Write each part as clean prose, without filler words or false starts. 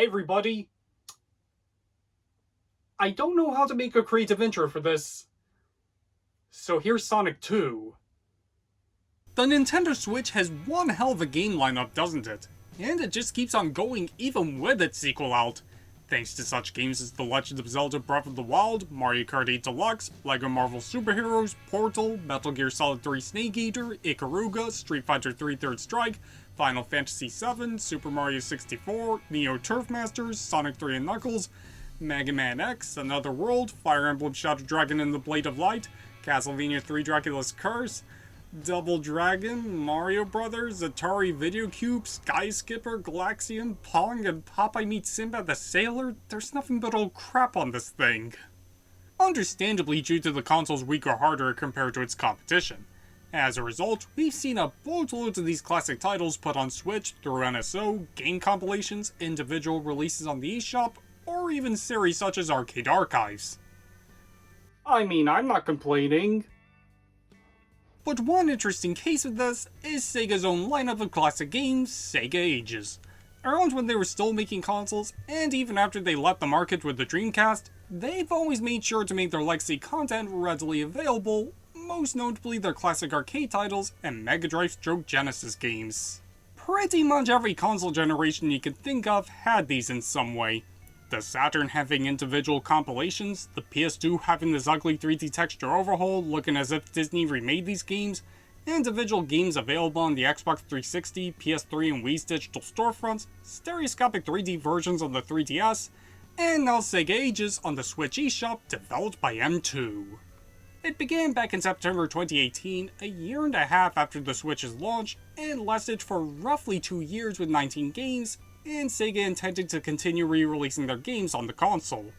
Hey everybody! I don't know how to make a creative intro for this, so here's Sonic 2. The Nintendo Switch has one hell of a game lineup, doesn't it? And it just keeps on going even with its sequel out. Thanks to such games as The Legend of Zelda Breath of the Wild, Mario Kart 8 Deluxe, LEGO Marvel Superheroes, Portal, Metal Gear Solid 3 Snake Eater, Ikaruga, Street Fighter 3 Third Strike, Final Fantasy VII, Super Mario 64, Neo Turf Masters, Sonic 3 and Knuckles, Mega Man X, Another World, Fire Emblem Shadow Dragon and the Blade of Light, Castlevania 3 Dracula's Curse, Double Dragon, Mario Brothers, Atari Video Cube, Sky Skipper, Galaxian, Pong, and Popeye Meets Sinbad the Sailor. There's nothing but old crap on this thing. Understandably due to the console's weaker hardware compared to its competition. As a result, we've seen a boatload of these classic titles put on Switch through NSO, game compilations, individual releases on the eShop, or even series such as Arcade Archives. I mean, I'm not complaining. But one interesting case of this is Sega's own lineup of classic games, Sega Ages. Around when they were still making consoles, and even after they left the market with the Dreamcast, they've always made sure to make their legacy content readily available, most notably their classic arcade titles and Mega Drive/Genesis games. Pretty much every console generation you could think of had these in some way. The Saturn having individual compilations, the PS2 having this ugly 3D texture overhaul looking as if Disney remade these games, individual games available on the Xbox 360, PS3 and Wii's digital storefronts, stereoscopic 3D versions on the 3DS, and now Sega Ages on the Switch eShop developed by M2. It began back in September 2018, a year and a half after the Switch's launch, and lasted for roughly 2 years with 19 games, and Sega intended to continue re-releasing their games on the console.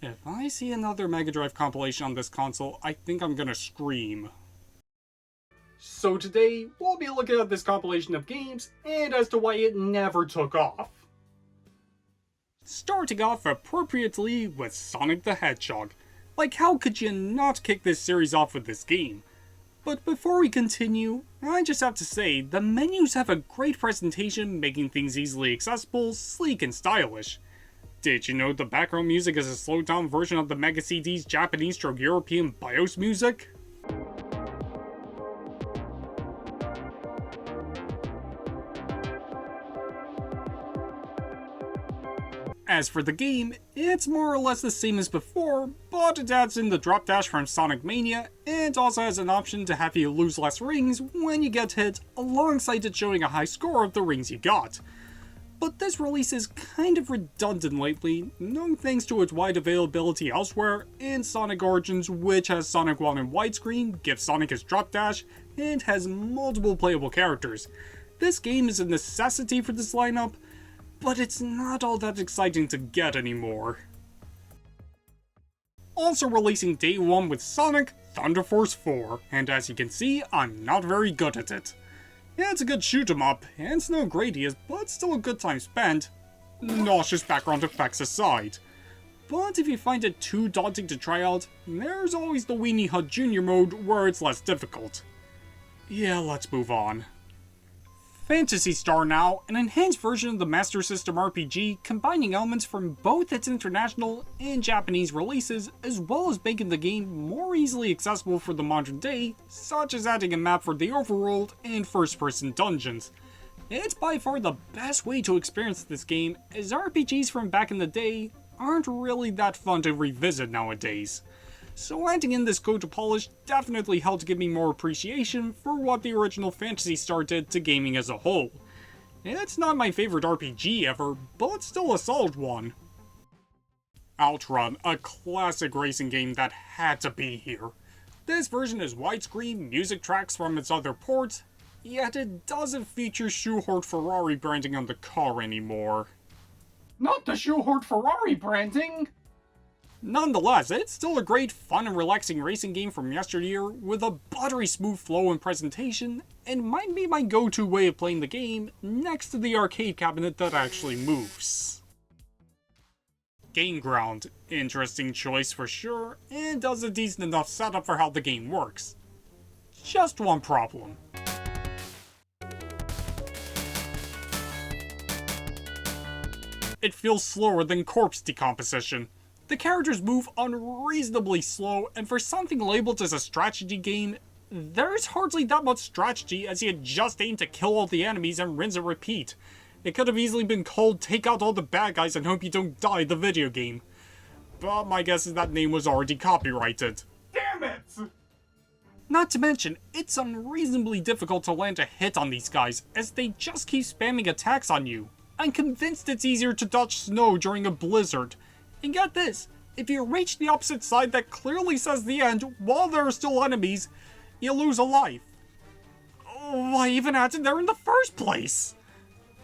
If I see another Mega Drive compilation on this console, I think I'm gonna scream. So today, we'll be looking at this compilation of games, and as to why it never took off. Starting off appropriately with Sonic the Hedgehog. Like, how could you not kick this series off with this game? But before we continue, I just have to say, the menus have a great presentation, making things easily accessible, sleek, and stylish. Did you know the background music is a slowed down version of the Mega CD's Japanese/European BIOS music? As for the game, it's more or less the same as before, but it adds in the drop dash from Sonic Mania, and also has an option to have you lose less rings when you get hit, alongside it showing a high score of the rings you got. But this release is kind of redundant lately, no thanks to its wide availability elsewhere, in Sonic Origins, which has Sonic 1 in widescreen, gives Sonic his drop dash, and has multiple playable characters. This game is a necessity for this lineup, but it's not all that exciting to get anymore. Also releasing day one with Sonic, Thunder Force 4, and as you can see, I'm not very good at it. Yeah, it's a good shoot 'em up, and it's no Gradius, but still a good time spent. Nauseous background effects aside. But if you find it too daunting to try out, there's always the Weenie Hut Jr. mode where it's less difficult. Yeah, let's move on. Phantasy Star now, an enhanced version of the Master System RPG, combining elements from both its international and Japanese releases, as well as making the game more easily accessible for the modern day, such as adding a map for the overworld and first-person dungeons. It's by far the best way to experience this game, as RPGs from back in the day aren't really that fun to revisit nowadays. So adding in this code to polish definitely helped give me more appreciation for what the original Phantasy Star did to gaming as a whole. It's not my favorite RPG ever, but still a solid one. Outrun, a classic racing game that had to be here. This version is widescreen, music tracks from its other ports, yet it doesn't feature shoehorned Ferrari branding on the car anymore. Not the shoehorned Ferrari branding! Nonetheless, it's still a great, fun and relaxing racing game from yesteryear with a buttery smooth flow and presentation, and might be my go-to way of playing the game next to the arcade cabinet that actually moves. Game Ground, interesting choice for sure, and does a decent enough setup for how the game works. Just one problem. it feels slower than corpse decomposition. The characters move unreasonably slow, and for something labeled as a strategy game, there's hardly that much strategy as you just aim to kill all the enemies and rinse and repeat. It could have easily been called Take Out All the Bad Guys and Hope You Don't Die the video game. But my guess is that name was already copyrighted. Damn it! Not to mention, it's unreasonably difficult to land a hit on these guys, as they just keep spamming attacks on you. I'm convinced it's easier to dodge snow during a blizzard. And get this, if you reach the opposite side that clearly says the end while there are still enemies, you lose a life. Why even add it there in the first place?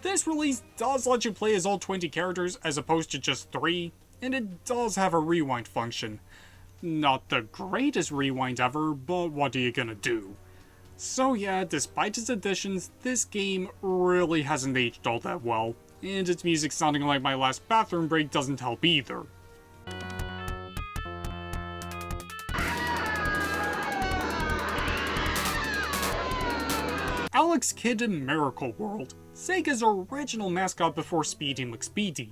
This release does let you play as all 20 characters as opposed to just 3, and it does have a rewind function. Not the greatest rewind ever, but what are you gonna do? So yeah, despite its additions, this game really hasn't aged all that well, and its music sounding like my last bathroom break doesn't help either. Alex Kidd in Miracle World, Sega's original mascot before Speedy McSpeedy.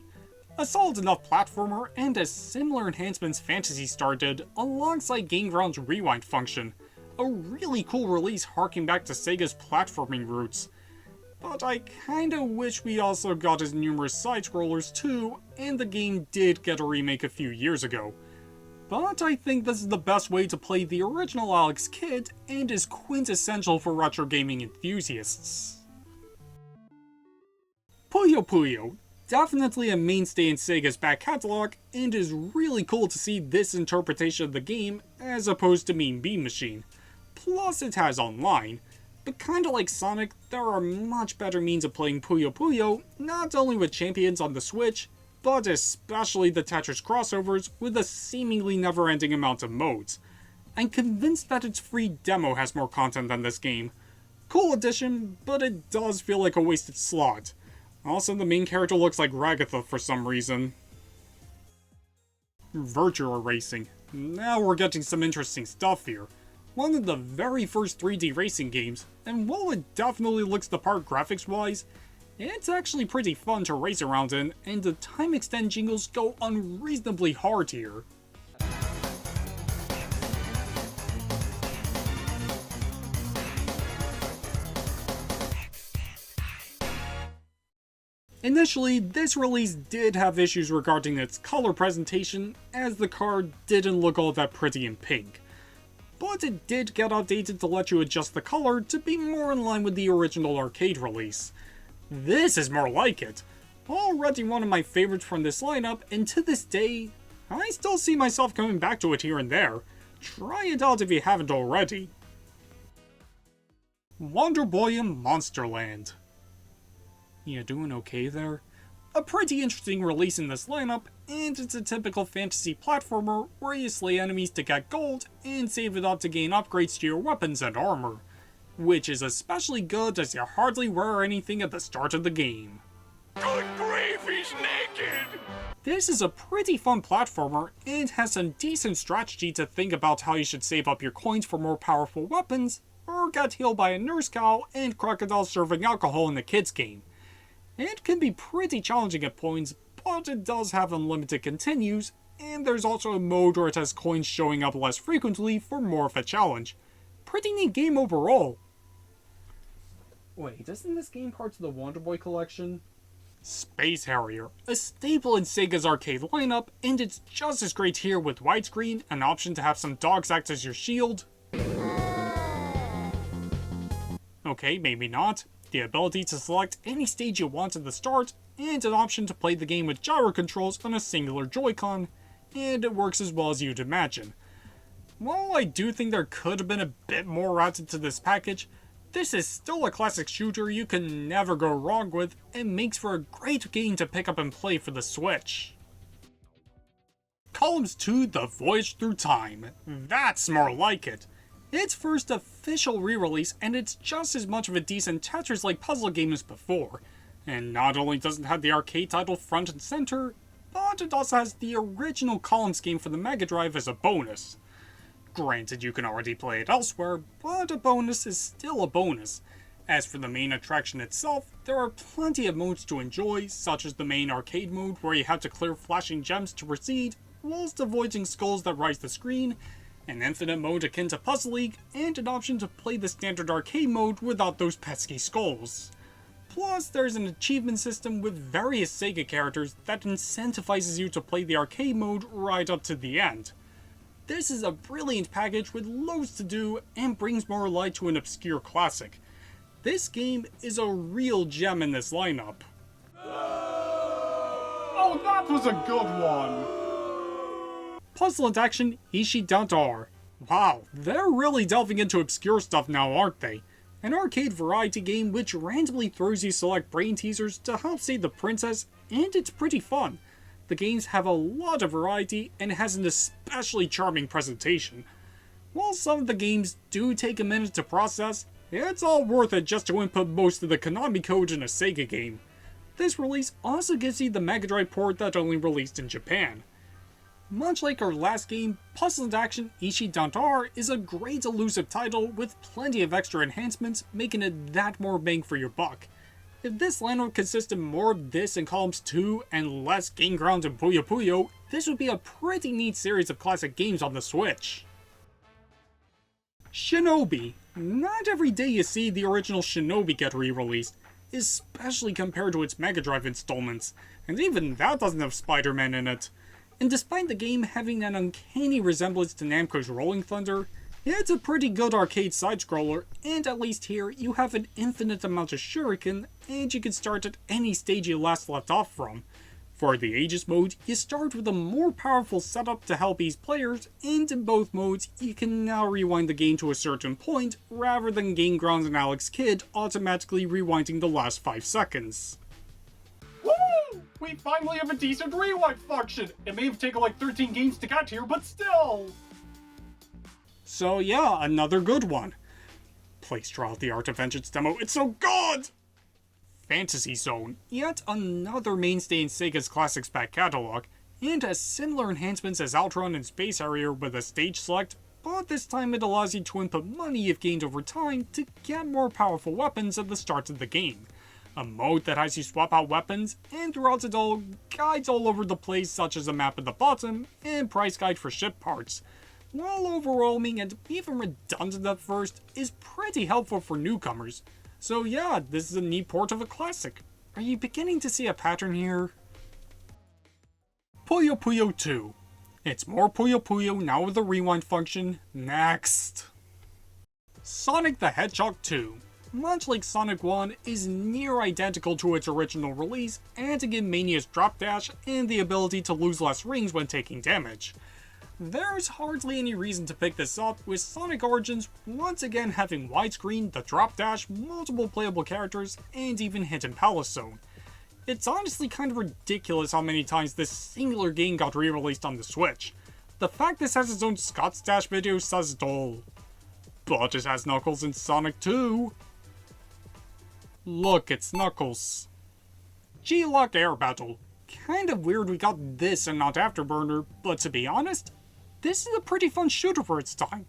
A solid enough platformer, and as similar enhancements Phantasy Star did, alongside Game Ground's rewind function. A really cool release harking back to Sega's platforming roots. But I kinda wish we also got his numerous side-scrollers too, and the game did get a remake a few years ago. But I think this is the best way to play the original Alex Kidd, and is quintessential for retro gaming enthusiasts. Puyo Puyo. Definitely a mainstay in Sega's back catalog, and is really cool to see this interpretation of the game as opposed to Mean Bean Machine. Plus it has online, but kinda like Sonic, there are much better means of playing Puyo Puyo, not only with champions on the Switch, but especially the Tetris crossovers with a seemingly never-ending amount of modes. I'm convinced that its free demo has more content than this game. Cool addition, but it does feel like a wasted slot. Also, the main character looks like Ragatha for some reason. Virtua Racing. Now we're getting some interesting stuff here. One of the very first 3D racing games, and while it definitely looks the part graphics-wise, it's actually pretty fun to race around in, and the time extend jingles go unreasonably hard here. Initially, this release did have issues regarding its color presentation, as the car didn't look all that pretty in pink. But it did get updated to let you adjust the color to be more in line with the original arcade release. This is more like it. Already one of my favorites from this lineup, and to this day, I still see myself coming back to it here and there. Try it out if you haven't already. Wonder Boy in Monsterland. You doing okay there? A pretty interesting release in this lineup, and it's a typical fantasy platformer where you slay enemies to get gold and save it up to gain upgrades to your weapons and armor. Which is especially good as you hardly wear anything at the start of the game. Good grief, he's naked! This is a pretty fun platformer, and has some decent strategy to think about how you should save up your coins for more powerful weapons, or get healed by a nurse cow and crocodiles serving alcohol in the kids game. It can be pretty challenging at points, but it does have unlimited continues, and there's also a mode where it has coins showing up less frequently for more of a challenge. Pretty neat game overall. Wait, isn't this game part of the Wonder Boy collection? Space Harrier, a staple in Sega's arcade lineup, and it's just as great here with widescreen, an option to have some dogs act as your shield. Okay, maybe not. The ability to select any stage you want at the start, and an option to play the game with gyro controls on a singular Joy-Con, and it works as well as you'd imagine. While I do think there could have been a bit more added to this package, this is still a classic shooter you can never go wrong with, and makes for a great game to pick up and play for the Switch. Columns 2: The Voyage Through Time. That's more like it. Its first official re-release, and it's just as much of a decent Tetris-like puzzle game as before. And not only does it have the arcade title front and center, but it also has the original Columns game for the Mega Drive as a bonus. Granted, you can already play it elsewhere, but a bonus is still a bonus. As for the main attraction itself, there are plenty of modes to enjoy, such as the main arcade mode where you have to clear flashing gems to proceed, whilst avoiding skulls that rise the screen, an infinite mode akin to Puzzle League, and an option to play the standard arcade mode without those pesky skulls. Plus, there's an achievement system with various Sega characters that incentivizes you to play the arcade mode right up to the end. This is a brilliant package with loads to do and brings more light to an obscure classic. This game is a real gem in this lineup. Oh, that was a good one! Puzzle and action Ichidant-R. Wow, they're really delving into obscure stuff now, aren't they? An arcade variety game which randomly throws you select brain teasers to help save the princess, and it's pretty fun. The games have a lot of variety and it has an especially charming presentation. While some of the games do take a minute to process, it's all worth it just to input most of the Konami code in a Sega game. This release also gives you the Mega Drive port that only released in Japan. Much like our last game, Puzzle and Action Ichidant-R is a great elusive title with plenty of extra enhancements, making it that more bang for your buck. If this lineup consisted more of this in Columns 2 and less Game Ground and Puyo Puyo, this would be a pretty neat series of classic games on the Switch. Shinobi. Not every day you see the original Shinobi get re-released, especially compared to its Mega Drive installments, and even that doesn't have Spider-Man in it. And despite the game having an uncanny resemblance to Namco's Rolling Thunder, it's a pretty good arcade side-scroller, and at least here you have an infinite amount of shuriken, and you can start at any stage you last left off from. For the Aegis mode, you start with a more powerful setup to help ease players, and in both modes, you can now rewind the game to a certain point, rather than Game Ground and Alex Kidd automatically rewinding the last 5 seconds. Woo! We finally have a decent rewind function! It may have taken like 13 games to get here, but still! So yeah, another good one. Please try out the Art of Vengeance demo, it's so good! Fantasy Zone, yet another mainstay in Sega's Classics back catalog, and has similar enhancements as Outrun and Space Harrier with a stage select, but this time it allows you to input money you've gained over time to get more powerful weapons at the start of the game. A mode that has you swap out weapons, and throughout it all, guides all over the place such as a map at the bottom, and price guide for ship parts. While overwhelming and even redundant at first, is pretty helpful for newcomers. So yeah, this is a neat port of a classic. Are you beginning to see a pattern here? Puyo Puyo 2. It's more Puyo Puyo now with a rewind function. Next! Sonic the Hedgehog 2. Much like Sonic 1, is near identical to its original release, adding in Mania's drop dash and the ability to lose less rings when taking damage. There's hardly any reason to pick this up, with Sonic Origins once again having widescreen, the drop dash, multiple playable characters, and even Hidden Palace Zone. It's honestly kind of ridiculous how many times this singular game got re-released on the Switch. The fact this has its own Scott's Dash video says it all. But it has Knuckles in Sonic 2. Look, it's Knuckles. G-LOC Air Battle. Kind of weird we got this and not Afterburner, but to be honest, this is a pretty fun shooter for its time.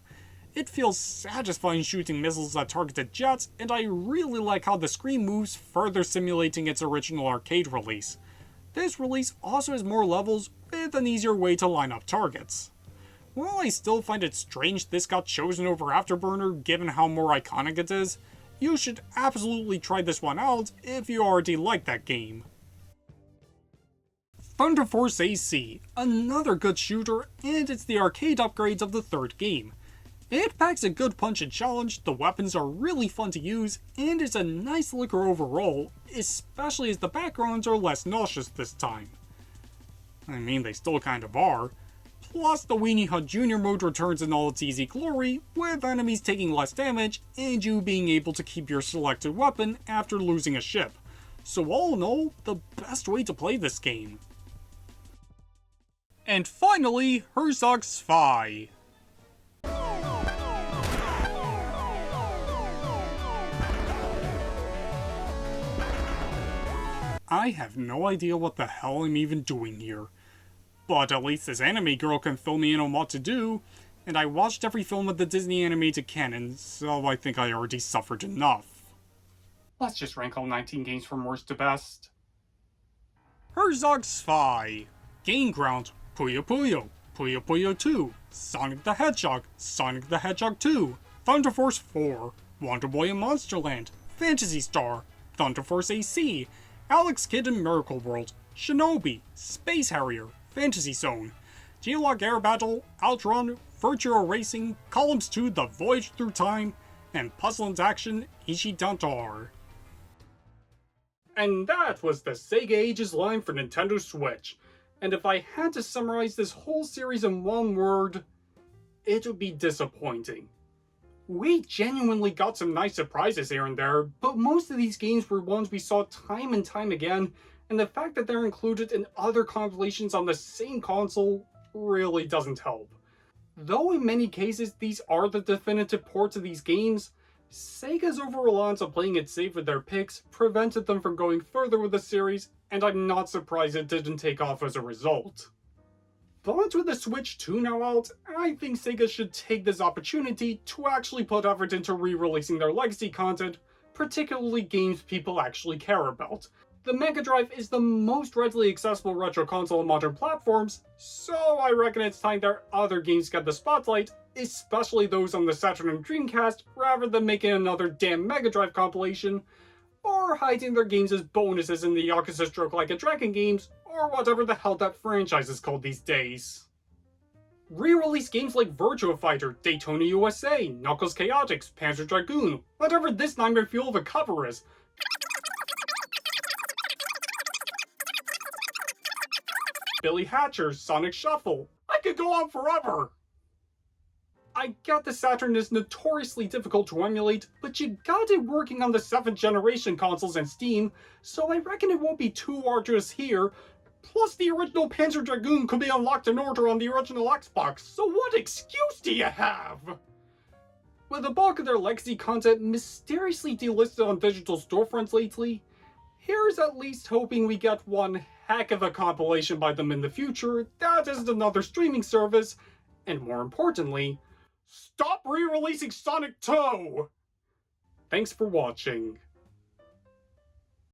It feels satisfying shooting missiles that targeted jets, and I really like how the screen moves, further simulating its original arcade release. This release also has more levels, with an easier way to line up targets. While I still find it strange this got chosen over Afterburner given how more iconic it is, you should absolutely try this one out if you already like that game. Thunder Force AC, another good shooter, and it's the arcade upgrades of the third game. It packs a good punch and challenge, the weapons are really fun to use, and it's a nice looker overall, especially as the backgrounds are less nauseous this time. I mean, they still kind of are. Plus, the Weenie Hut Jr. mode returns in all its easy glory, with enemies taking less damage, and you being able to keep your selected weapon after losing a ship. So all in all, the best way to play this game. And finally, Herzog Zwei. I have no idea what the hell I'm even doing here. But at least this anime girl can fill me in on what to do, and I watched every film of the Disney animated canon, so I think I already suffered enough. Let's just rank all 19 games from worst to best. Herzog Zwei, Game Ground, Puyo Puyo, Puyo Puyo 2, Sonic the Hedgehog, Sonic the Hedgehog 2, Thunder Force 4, Wonder Boy in Monsterland, Phantasy Star, Thunder Force AC, Alex Kidd in Miracle World, Shinobi, Space Harrier, Fantasy Zone, G-LOC Air Battle, Outrun, Virtua Racing, Columns 2 The Voyage Through Time, and Puzzle and Action Ichidant-R. And that was the Sega Ages line for Nintendo Switch. And if I had to summarize this whole series in one word, it would be disappointing. We genuinely got some nice surprises here and there, but most of these games were ones we saw time and time again, and the fact that they're included in other compilations on the same console really doesn't help. Though in many cases these are the definitive ports of these games, Sega's over-reliance on playing it safe with their picks prevented them from going further with the series, and I'm not surprised it didn't take off as a result. But with the Switch 2 now out, I think Sega should take this opportunity to actually put effort into re-releasing their legacy content, particularly games people actually care about. The Mega Drive is the most readily accessible retro console on modern platforms, so I reckon it's time their other games get the spotlight, especially those on the Saturn and Dreamcast, rather than making another damn Mega Drive compilation, or hiding their games as bonuses in the Yakuza Stroke Like a Dragon games, or whatever the hell that franchise is called these days. Re-release games like Virtua Fighter, Daytona USA, Knuckles Chaotix, Panzer Dragoon, whatever this nightmare fuel of a cover is. Billy Hatcher's Sonic Shuffle. I could go on forever! I get the Saturn is notoriously difficult to emulate, but you got it working on the 7th generation consoles and Steam, so I reckon it won't be too arduous here. Plus, the original Panzer Dragoon could be unlocked in order on the original Xbox, so what excuse do you have? With the bulk of their legacy content mysteriously delisted on digital storefronts lately, here's at least hoping we get one heck of a compilation by them in the future that isn't another streaming service, and more importantly, stop re-releasing Sonic 2! Thanks for watching.